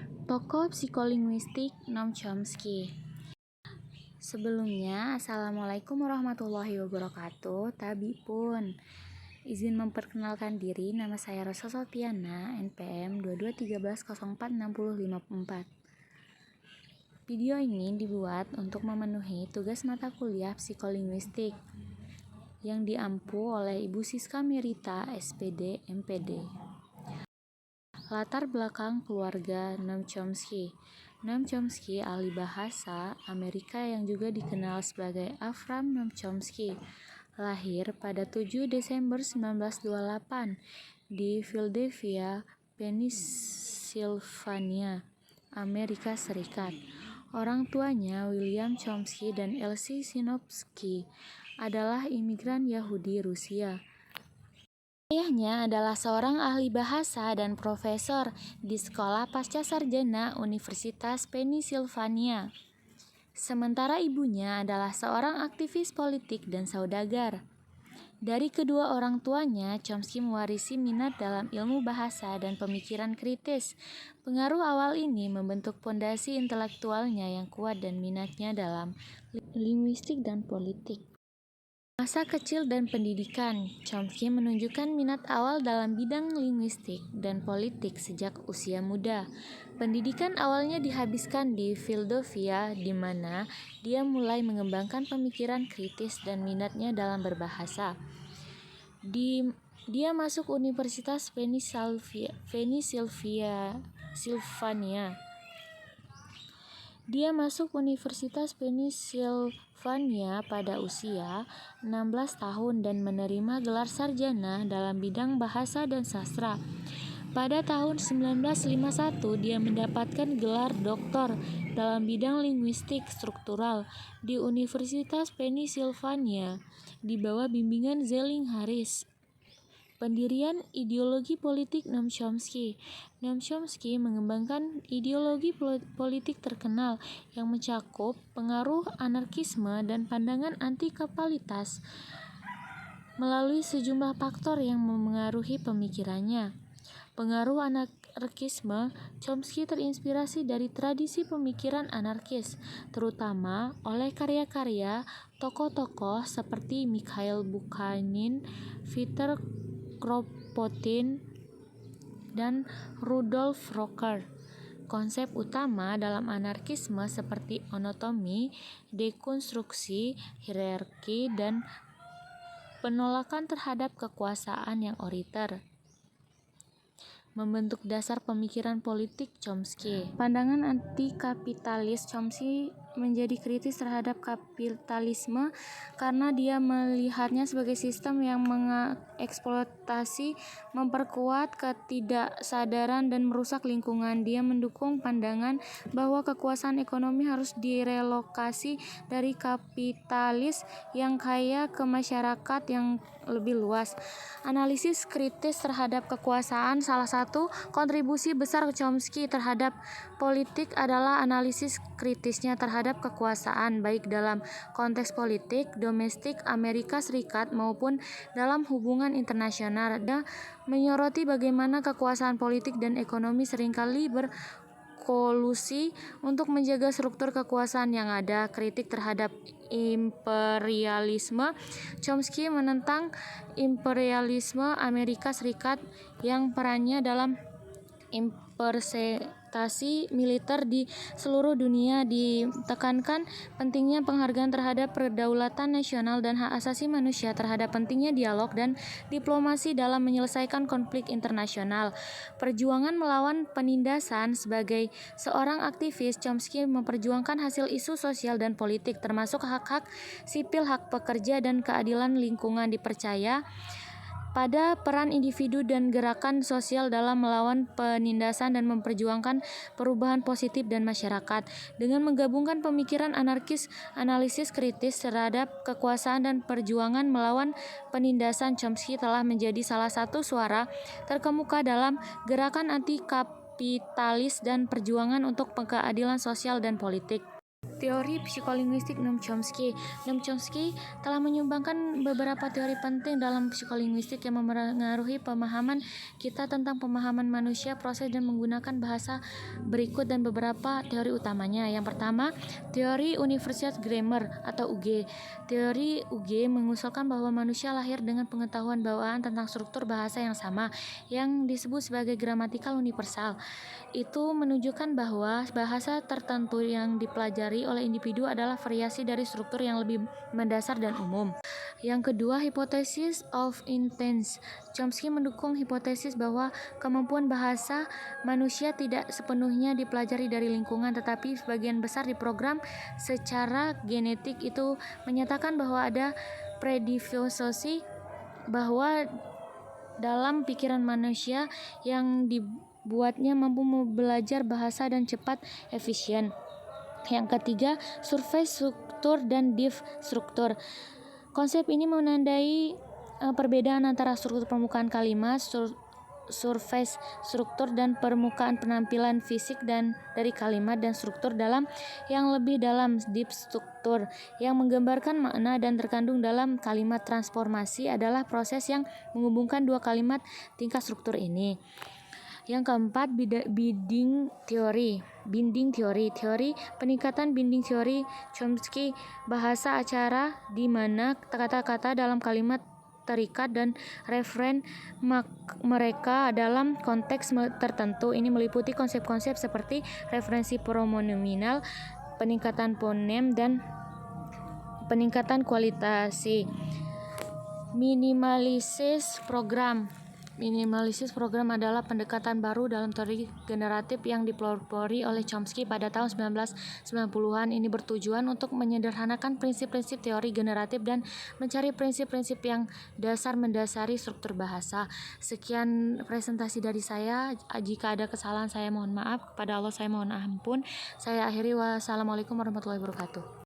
Tokoh psikolinguistik Noam Chomsky. Sebelumnya, Assalamualaikum warahmatullahi wabarakatuh. Tabi pun izin memperkenalkan diri, nama saya Rosa Sofiana, NPM 2213046054. Video ini dibuat untuk memenuhi tugas mata kuliah psikolinguistik yang diampu oleh Ibu Siska Mirita, SPD, MPD. Latar belakang keluarga Noam Chomsky. Noam Chomsky ahli bahasa Amerika yang juga dikenal sebagai Avram Noam Chomsky, lahir pada 7 Desember 1928 di Philadelphia, Pennsylvania, Amerika Serikat. Orang tuanya, William Chomsky dan Elsie Sinopsky, adalah imigran Yahudi Rusia. Ayahnya adalah seorang ahli bahasa dan profesor di Sekolah Pascasarjana Universitas Pennsylvania. Sementara ibunya adalah seorang aktivis politik dan saudagar. Dari kedua orang tuanya, Chomsky mewarisi minat dalam ilmu bahasa dan pemikiran kritis. Pengaruh awal ini membentuk fondasi intelektualnya yang kuat dan minatnya dalam linguistik dan politik. Masa kecil dan pendidikan. Chomsky menunjukkan minat awal dalam bidang linguistik dan politik sejak usia muda. Pendidikan awalnya dihabiskan di Philadelphia, di mana dia mulai mengembangkan pemikiran kritis dan minatnya dalam berbahasa. Dia masuk Universitas Pennsylvania. Dia masuk Universitas Pennsylvania pada usia 16 tahun dan menerima gelar sarjana dalam bidang bahasa dan sastra. Pada tahun 1951, dia mendapatkan gelar doktor dalam bidang linguistik struktural di Universitas Pennsylvania di bawah bimbingan Zelling Harris. Pendirian ideologi politik Noam Chomsky. Noam Chomsky mengembangkan ideologi politik terkenal yang mencakup pengaruh anarkisme dan pandangan anti-kapitalitas melalui sejumlah faktor yang memengaruhi pemikirannya. Pengaruh anarkisme. Chomsky terinspirasi dari tradisi pemikiran anarkis, terutama oleh karya-karya tokoh-tokoh seperti Mikhail Bakunin, Viktor Kropotkin, dan Rudolf Rocker. Konsep utama dalam anarkisme seperti otonomi, dekonstruksi, hierarki, dan penolakan terhadap kekuasaan yang otoriter membentuk dasar pemikiran politik Chomsky. Pandangan anti-kapitalis. Chomsky menjadi kritis terhadap kapitalisme karena dia melihatnya sebagai sistem yang mengeksploitasi, memperkuat ketidaksadaran, dan merusak lingkungan. Dia mendukung pandangan bahwa kekuasaan ekonomi harus direlokasi dari kapitalis yang kaya ke masyarakat yang lebih luas. Analisis kritis terhadap kekuasaan. Salah satu kontribusi besar Chomsky terhadap politik adalah analisis kritisnya terhadap kekuasaan, baik dalam konteks politik domestik Amerika Serikat maupun dalam hubungan internasional. Dia menyoroti bagaimana kekuasaan politik dan ekonomi seringkali berkolusi untuk menjaga struktur kekuasaan yang ada. Kritik terhadap imperialisme. Chomsky menentang imperialisme Amerika Serikat yang perannya dalam investasi militer di seluruh dunia. Ditekankan pentingnya penghargaan terhadap kedaulatan nasional dan hak asasi manusia, terhadap pentingnya dialog dan diplomasi dalam menyelesaikan konflik internasional. Perjuangan melawan penindasan. Sebagai seorang aktivis, Chomsky memperjuangkan hasil isu sosial dan politik, termasuk hak-hak sipil, hak pekerja, dan keadilan lingkungan. Dipercaya pada peran individu dan gerakan sosial dalam melawan penindasan dan memperjuangkan perubahan positif dan masyarakat. Dengan menggabungkan pemikiran anarkis, analisis kritis terhadap kekuasaan, dan perjuangan melawan penindasan, Chomsky telah menjadi salah satu suara terkemuka dalam gerakan anti-kapitalis dan perjuangan untuk keadilan sosial dan politik. Teori psikolinguistik Noam Chomsky. Noam Chomsky telah menyumbangkan beberapa teori penting dalam psikolinguistik yang mempengaruhi pemahaman kita tentang pemahaman manusia, proses dan menggunakan bahasa berikut dan beberapa teori utamanya. Yang pertama, teori Universitas Grammar atau UG. Teori UG mengusulkan bahwa manusia lahir dengan pengetahuan bawaan tentang struktur bahasa yang sama, yang disebut sebagai gramatikal universal. Itu menunjukkan bahwa bahasa tertentu yang dipelajari oleh individu adalah variasi dari struktur yang lebih mendasar dan umum. Yang kedua, hipotesis of intents. Chomsky mendukung hipotesis bahwa kemampuan bahasa manusia tidak sepenuhnya dipelajari dari lingkungan, tetapi sebagian besar diprogram secara genetik. Itu menyatakan bahwa ada predisposisi bahwa dalam pikiran manusia yang dibuatnya mampu belajar bahasa dan cepat, efisien. Yang ketiga, surface struktur dan diff struktur. Konsep ini menandai perbedaan antara struktur permukaan kalimat, surface struktur dan permukaan penampilan fisik dan dari kalimat, dan struktur dalam yang lebih dalam, deep struktur, yang menggambarkan makna dan terkandung dalam kalimat. Transformasi adalah proses yang menghubungkan dua kalimat tingkat struktur ini. Yang keempat, binding teori. Teori peningkatan binding teori Chomsky bahasa acara di mana kata-kata dalam kalimat terikat dan referen mereka dalam konteks tertentu. Ini meliputi konsep-konsep seperti referensi pronominal, peningkatan fonem, dan peningkatan kualitasi. Minimalisis program adalah pendekatan baru dalam teori generatif yang dipelopori oleh Chomsky pada tahun 1990-an. Ini bertujuan untuk menyederhanakan prinsip-prinsip teori generatif dan mencari prinsip-prinsip yang mendasari struktur bahasa. Sekian presentasi dari saya. Jika ada kesalahan saya mohon maaf, kepada Allah saya mohon ampun. Saya akhiri, wassalamualaikum warahmatullahi wabarakatuh.